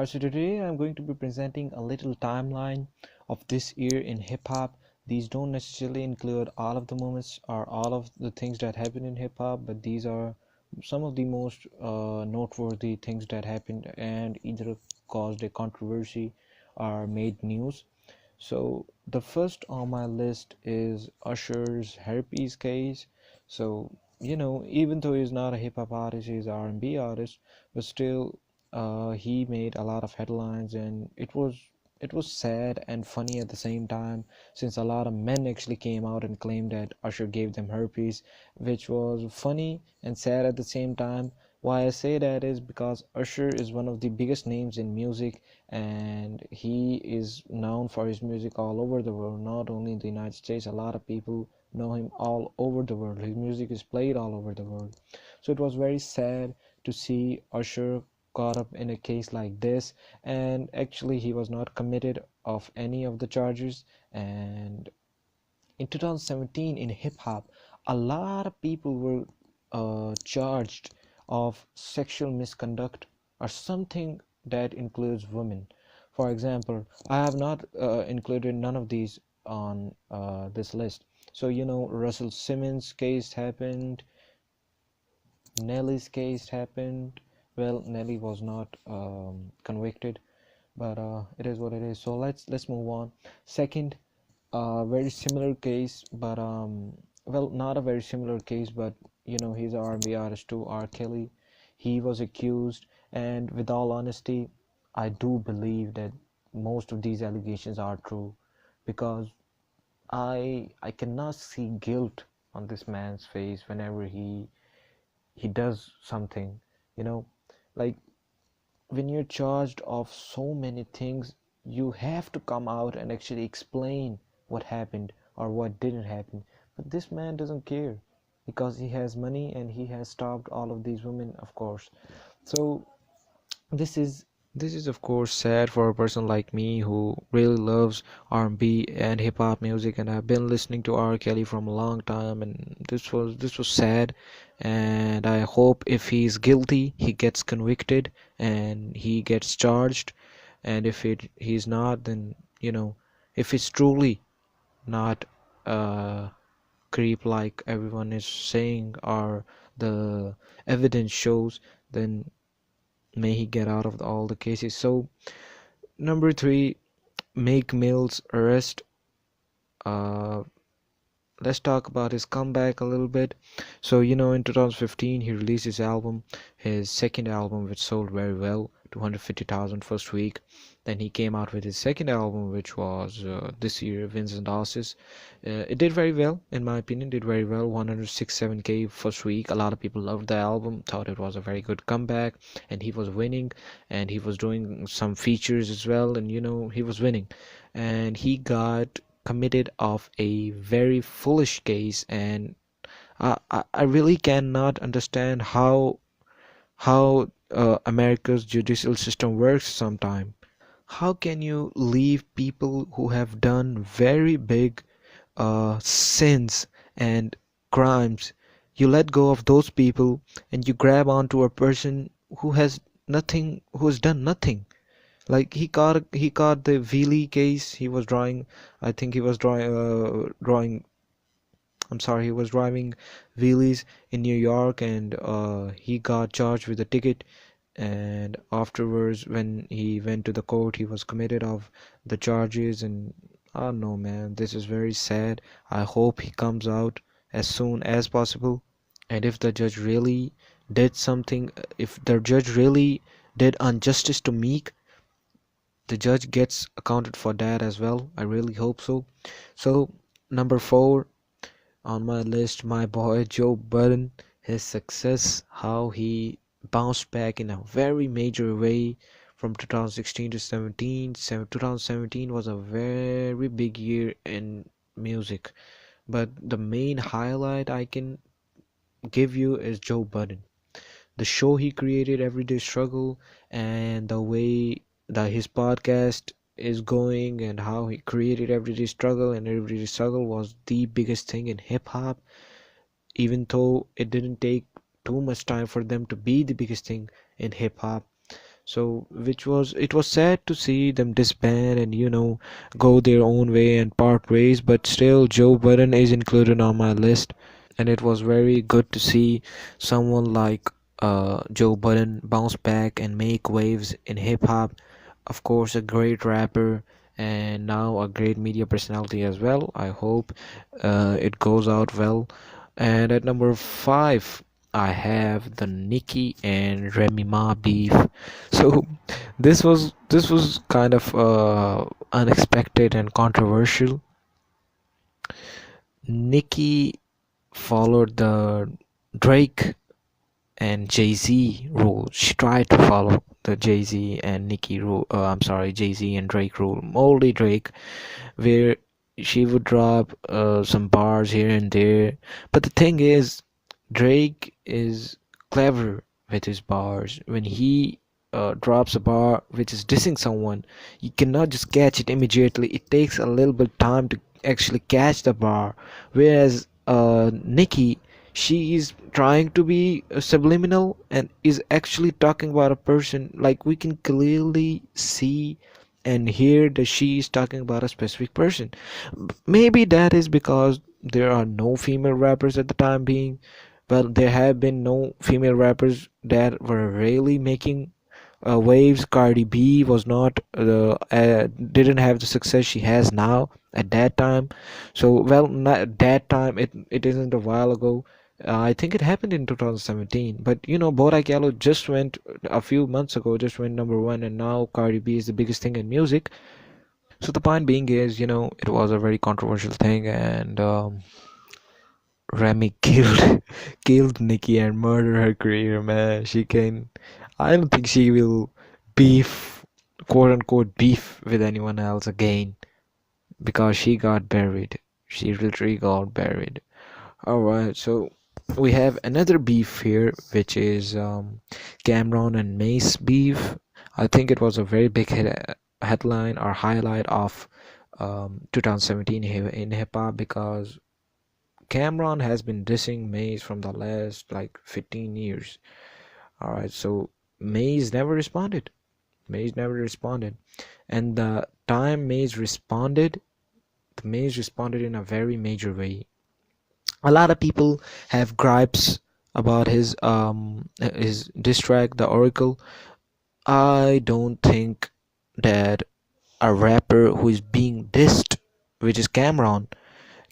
So today I'm going to be presenting a little timeline of this year in hip hop. These don't necessarily include all of the moments or all of the things that happened in hip hop, but these are some of the most noteworthy things that happened and either caused a controversy or made news. So the first on my list is Usher's herpes case. So even though he's not a hip hop artist, he's an R&B artist, but still, he made a lot of headlines, and it was sad and funny at the same time, since a lot of men actually came out and claimed that Usher gave them herpes, which was funny and sad at the same time. Why I say that is because Usher is one of the biggest names in music, and he is known for his music all over the world, not only in the United States. A lot of people know him all over the world. His music is played all over the world. So it was very sad to see Usher caught up in a case like this, and actually he was not committed of any of the charges. And in 2017 in hip hop, a lot of people were charged of sexual misconduct or something that includes women. For example, I have not included none of these on this list. So Russell Simmons case happened, Nelly's case happened. Well, Nelly was not convicted, but it is what it is. So let's move on. Second, very similar case, but well, not a very similar case, but he's an R&B artist too, R. Kelly. He was accused, and with all honesty, I do believe that most of these allegations are true, because I cannot see guilt on this man's face whenever he does something, you know, like when you're charged of so many things, you have to come out and actually explain what happened or what didn't happen. But this man doesn't care, because he has money and he has stopped all of these women, of course. So this is this is of course sad for a person like me who really loves R&B and hip hop music, and I've been listening to R. Kelly from a long time, and this was sad. And I hope if he's guilty, he gets convicted and he gets charged. And if he's not, then if he's truly not creep like everyone is saying or the evidence shows, then may he get out of all the cases. So number three, Meek Mill's arrest. Uh, let's talk about his comeback a little bit. So in 2015 he released his second album, which sold very well, 250,000 first week. Then he came out with his second album, which was this year, Vincent Ossis. It did very well, in my opinion. Did very well, 167K first week. A lot of people loved the album, thought it was a very good comeback, and he was winning, and he was doing some features as well, and he was winning. And he got committed of a very foolish case, and I really cannot understand how America's judicial system works sometimes. How can you leave people who have done very big sins and crimes? You let go of those people and you grab onto a person who has nothing, who has done nothing. Like he caught the Wheelie case. He was drawing. I think he was drawing. I'm sorry. He was driving wheelies in New York, and he got charged with a ticket. And afterwards, when he went to the court, he was committed of the charges. And I don't know, man. This is very sad. I hope he comes out as soon as possible. And if the judge really did something, if the judge really did injustice to Meek, the judge gets accounted for that as well. I really hope so. So number four on my list, my boy Joe Budden, his success, how he bounced back in a very major way from 2016 to 17. 2017 was a very big year in music, but the main highlight I can give you is Joe Budden. The show he created, Everyday Struggle, and the way that his podcast is going, and how he created Everyday Struggle, and Everyday Struggle was the biggest thing in hip hop, even though it didn't take too much time for them to be the biggest thing in hip hop. So which was it was sad to see them disband and go their own way and part ways, but still Joe Budden is included on my list, and it was very good to see someone like Joe Budden bounce back and make waves in hip hop. Of course, a great rapper and now a great media personality as well. I hope it goes out well. And at number five, I have the Nicki and Remy Ma beef. So this was kind of unexpected and controversial. Nicki followed the Drake and Jay-Z rule. She tried to follow the Jay-Z and Nicki rule. I'm sorry, Jay-Z and Drake rule. Only Drake, where she would drop some bars here and there. But the thing is, Drake is clever with his bars. When he drops a bar which is dissing someone, you cannot just catch it immediately. It takes a little bit time to actually catch the bar. Whereas Nicki, she is trying to be subliminal and is actually talking about a person. Like we can clearly see and hear that she is talking about a specific person. Maybe that is because there are no female rappers at the time being. Well, there have been no female rappers that were really making waves. Cardi B was not didn't have the success she has now at that time. So well, not at that time. It isn't a while ago. I think it happened in 2017. But Bodak Yellow just went a few months ago, just went number one, and now Cardi B is the biggest thing in music. So the point being is, it was a very controversial thing, and Remy killed killed Nikki and murdered her career, man. I don't think she will beef, quote unquote, beef with anyone else again because she got buried. She literally got buried. Alright, so we have another beef here, which is Cameron and Mace beef. I think it was a very big headline or highlight of 2017 in hip hop because Cameron has been dissing Mace from the last like 15 years. Alright, so Mace never responded. Mace never responded. And the time Mace responded in a very major way. A lot of people have gripes about his diss track, The Oracle. I don't think that a rapper who is being dissed, which is Cameron,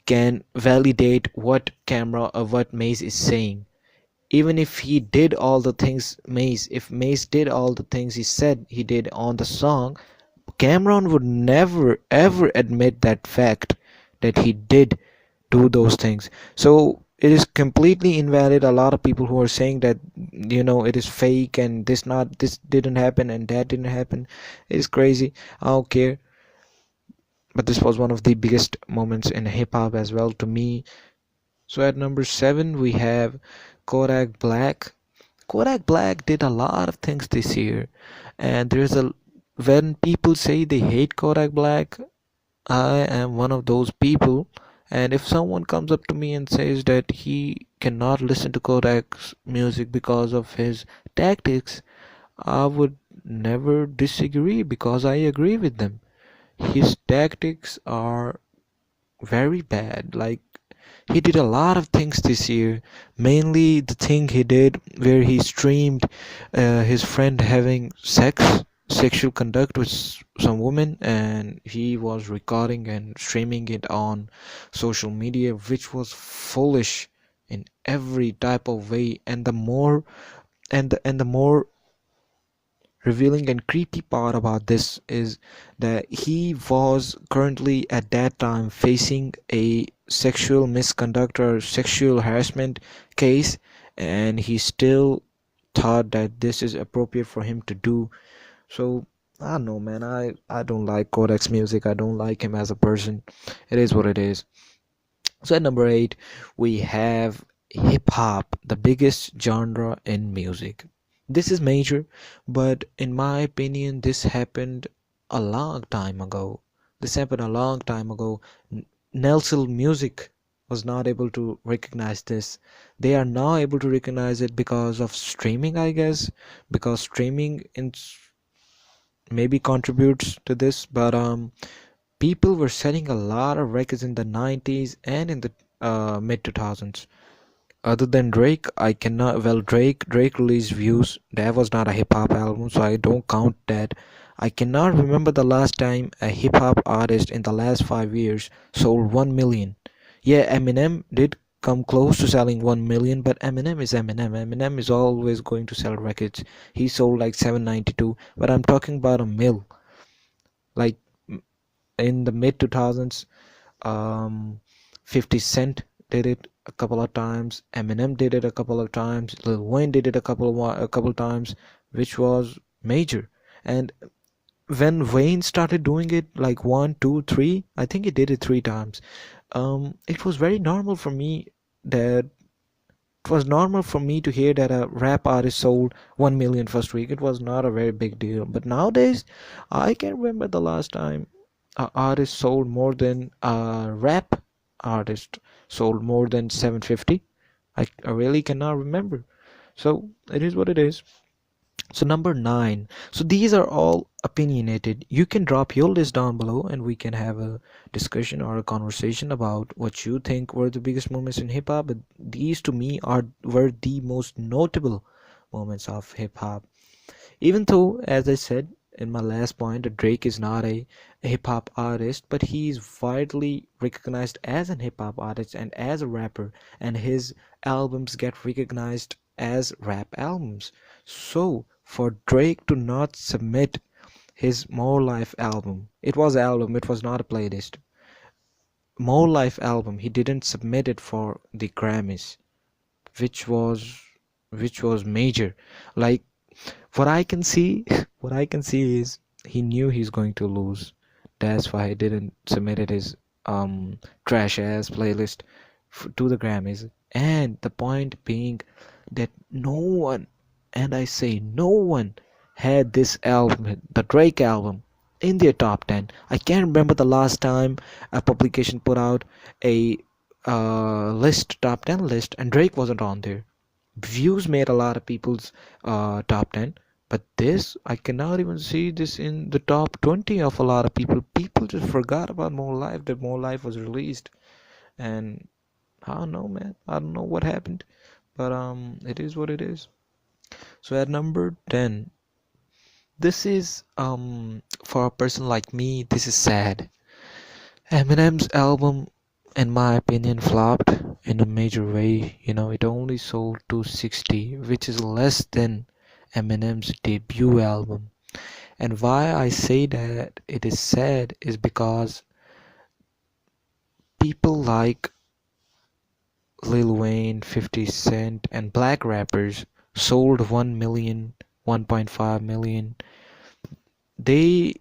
can validate what Mace is saying. Even if he did all the things if Mace did all the things he said he did on the song, Cameron would never ever admit that fact that he did do those things. So it is completely invalid. A lot of people who are saying that it is fake and this didn't happen and that didn't happen, it is crazy. I don't care. But this was one of the biggest moments in hip hop as well to me. So at number seven we have Kodak Black. Kodak Black did a lot of things this year, and when people say they hate Kodak Black, I am one of those people. And if someone comes up to me and says that he cannot listen to Kodak's music because of his tactics, I would never disagree because I agree with them. His tactics are very bad. Like, he did a lot of things this year. Mainly the thing he did where he streamed his friend having sexual conduct with some woman, and he was recording and streaming it on social media, which was foolish in every type of way. And the more revealing and creepy part about this is that he was currently at that time facing a sexual misconduct or sexual harassment case, and he still thought that this is appropriate for him to do. So I don't know, man. I don't like Kodak's music. I don't like him as a person. It is what it is. So at number eight, we have hip hop, the biggest genre in music. This is major, but in my opinion, this happened a long time ago. This happened a long time ago. Nelson Music was not able to recognize this. They are now able to recognize it because of streaming, I guess, because streaming maybe contributes to this. But people were setting a lot of records in the 90s and in the mid 2000s. Other than Drake, I cannot. Well, Drake released Views. That was not a hip hop album, so I don't count that. I cannot remember the last time a hip hop artist in the last 5 years sold 1 million. Yeah, Eminem did come close to selling 1 million, but Eminem is Eminem. Eminem is always going to sell records. He sold like 792, but I'm talking about a mill. Like in the mid 2000s, um, 50 Cent did it a couple of times. Eminem did it a couple of times. Lil Wayne did it a couple of times, which was major. And when Wayne started doing it like one, two, three, I think he did it 3 times. It was very normal for me that it was normal for me to hear that a rap artist sold 1 million first week. It was not a very big deal. But nowadays, I can remember the last time a artist sold more than a rap artist sold more than 750. I really cannot remember. So it is what it is. So number nine. So these are all opinionated. You can drop your list down below and we can have a discussion or a conversation about what you think were the biggest moments in hip hop. But these to me are were the most notable moments of hip hop. Even though, as I said in my last point, that Drake is not a hip hop artist, but he is widely recognized as an hip hop artist and as a rapper, and his albums get recognized as rap albums. So, for Drake to not submit his More Life album, it was an album, it was not a playlist. More Life album, he didn't submit it for the Grammys, which was which was major. Like what I can see, what I can see is he knew he's going to lose. That's why he didn't submit it his trash ass playlist to the Grammys. And the point being that no one, and I say no one, had this album, the Drake album, in their top 10. I can't remember the last time a publication put out a list, top 10 list, and Drake wasn't on there. Views made a lot of people's top 10, but this I cannot even see this in the top 20 of a lot of people. People just forgot about More Life, that More Life was released, and I don't know, man. I don't know what happened, but it is what it is. So at number 10, this is for a person like me, this is sad. Eminem's album, in my opinion, flopped in a major way. You know, it only sold 260, which is less than Eminem's debut album. And why I say that it is sad is because people like Lil Wayne, 50 Cent, and black rappers sold 1 million, 1.5 million. They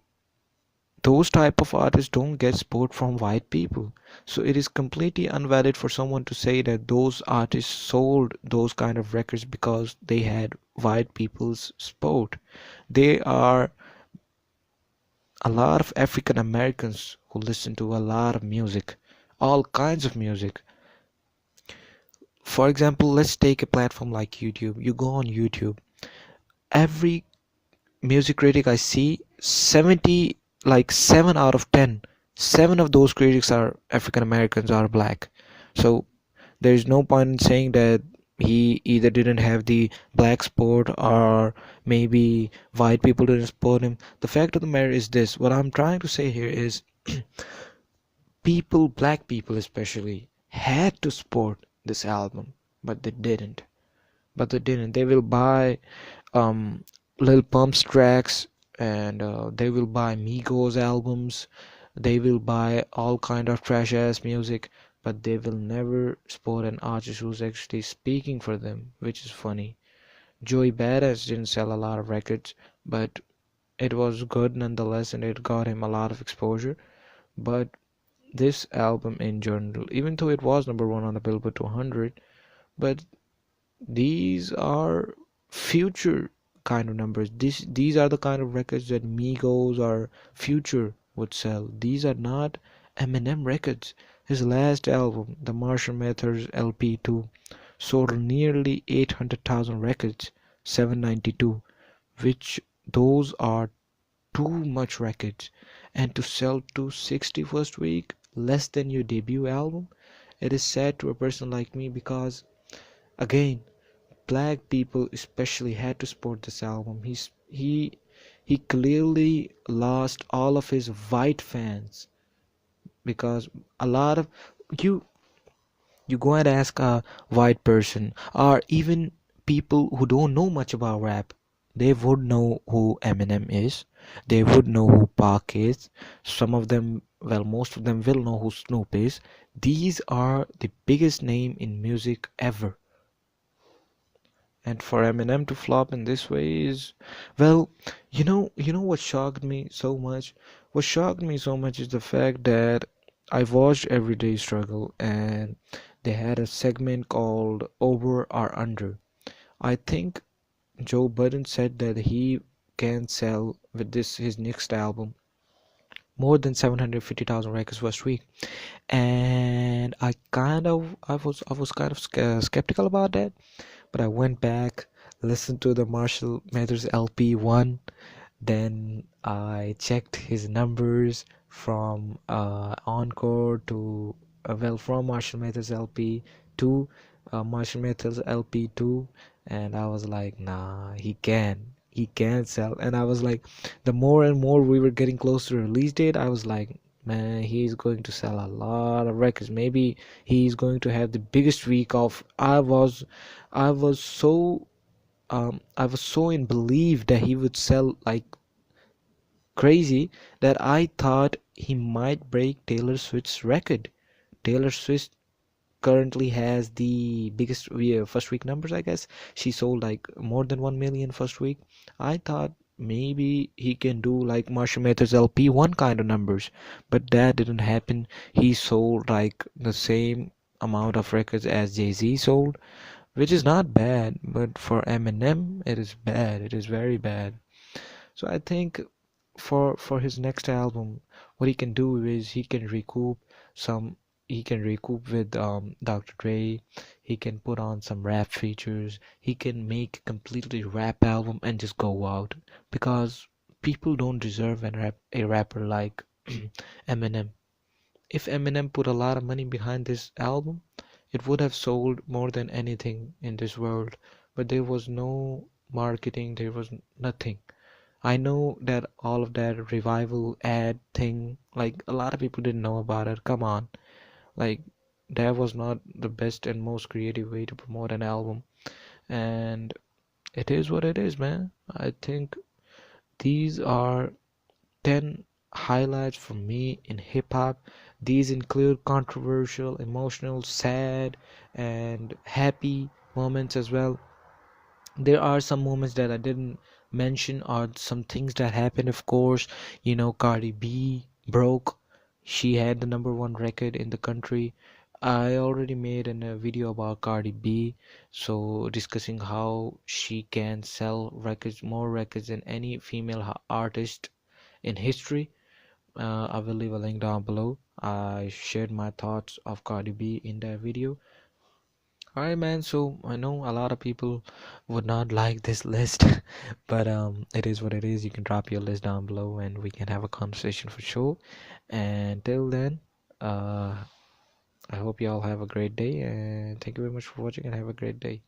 those type of artists don't get support from white people, so it is completely invalid for someone to say that those artists sold those kind of records because they had white people's support. There are a lot of African Americans who listen to a lot of music, all kinds of music. For example, let's take a platform like YouTube. You go on YouTube, every music critic I see, 70, like 7 out of 10, 7 of those critics are African Americans or black. So there's no point in saying that he either didn't have the black support or maybe white people didn't support him. The fact of the matter is this, what I'm trying to say here is people, black people especially, had to support this album, but they didn't. They will buy Lil Pump's tracks, and they will buy Migos albums. They will buy all kind of trash ass music, but they will never support an artist who's actually speaking for them, which is funny. Joey Badass didn't sell a lot of records, but it was good nonetheless, and it got him a lot of exposure. But this album in general, even though it was number one on the Billboard 200, but these are future kind of numbers. These are the kind of records that Migos or Future would sell. These are not Eminem records. His last album, the Marshall Mathers LP2, sold nearly 800,000 records, 792, which those are too much records. And to sell 260 first week, less than your debut album, it is sad to a person like me because, again, black people especially had to support this album. He clearly lost all of his white fans because a lot of you you go and ask a white person or even people who don't know much about rap, they would know who Eminem is, they would know who Pac is, some of them, well, most of them will know who Snoop is. These are the biggest name in music ever, and for Eminem to flop in this way is, well, you know what shocked me so much? What shocked me so much is the fact that I watched Everyday Struggle and they had a segment called Over or Under. I think Joe Budden said that he can sell with this his next album more than 750,000 records first week, and I was kind of skeptical about that, but I went back, listened to the Marshall Mathers LP1, then I checked his numbers from Encore to, well, from Marshall Mathers LP to Marshall Mathers LP2, and I was like, nah, he can sell. And I was like, the more and more we were getting close to the release date, I was like, man, he's going to sell a lot of records. Maybe he's going to have the biggest week of. I was so I was so in belief that he would sell like crazy that I thought he might break Taylor Swift's record. Taylor Swift currently has the biggest first week numbers, I guess. She sold like more than 1 million first week. I thought maybe he can do like Marshall Mathers LP1 kind of numbers, but that didn't happen. He sold like the same amount of records as Jay-Z sold, which is not bad, but for Eminem, it is bad. It is very bad. So I think for his next album, what he can do is some he can recoup with Dr. Dre. He can put on some rap features. He can make a completely rap album and just go out because people don't deserve a rapper like Eminem. If Eminem put a lot of money behind this album, it would have sold more than anything in this world. But there was no marketing, there was nothing. I know that all of that revival ad thing, like a lot of people didn't know about it. Come on. Like that was not the best and most creative way to promote an album. And it is what it is, man. I think these are 10 highlights for me in hip hop. These include controversial, emotional, sad, and happy moments as well. There are some moments that I didn't mention, or some things that happened, of course. Cardi B broke. She had the number one record in the country. I already made a video about Cardi B, so discussing how she can sell records, more records than any female artist in history. I will leave a link down below. I shared my thoughts of Cardi B in that video. Alright, man. So I know a lot of people would not like this list, but it is what it is. You can drop your list down below, and we can have a conversation for sure. And till then, I hope you all have a great day, and thank you very much for watching, and have a great day.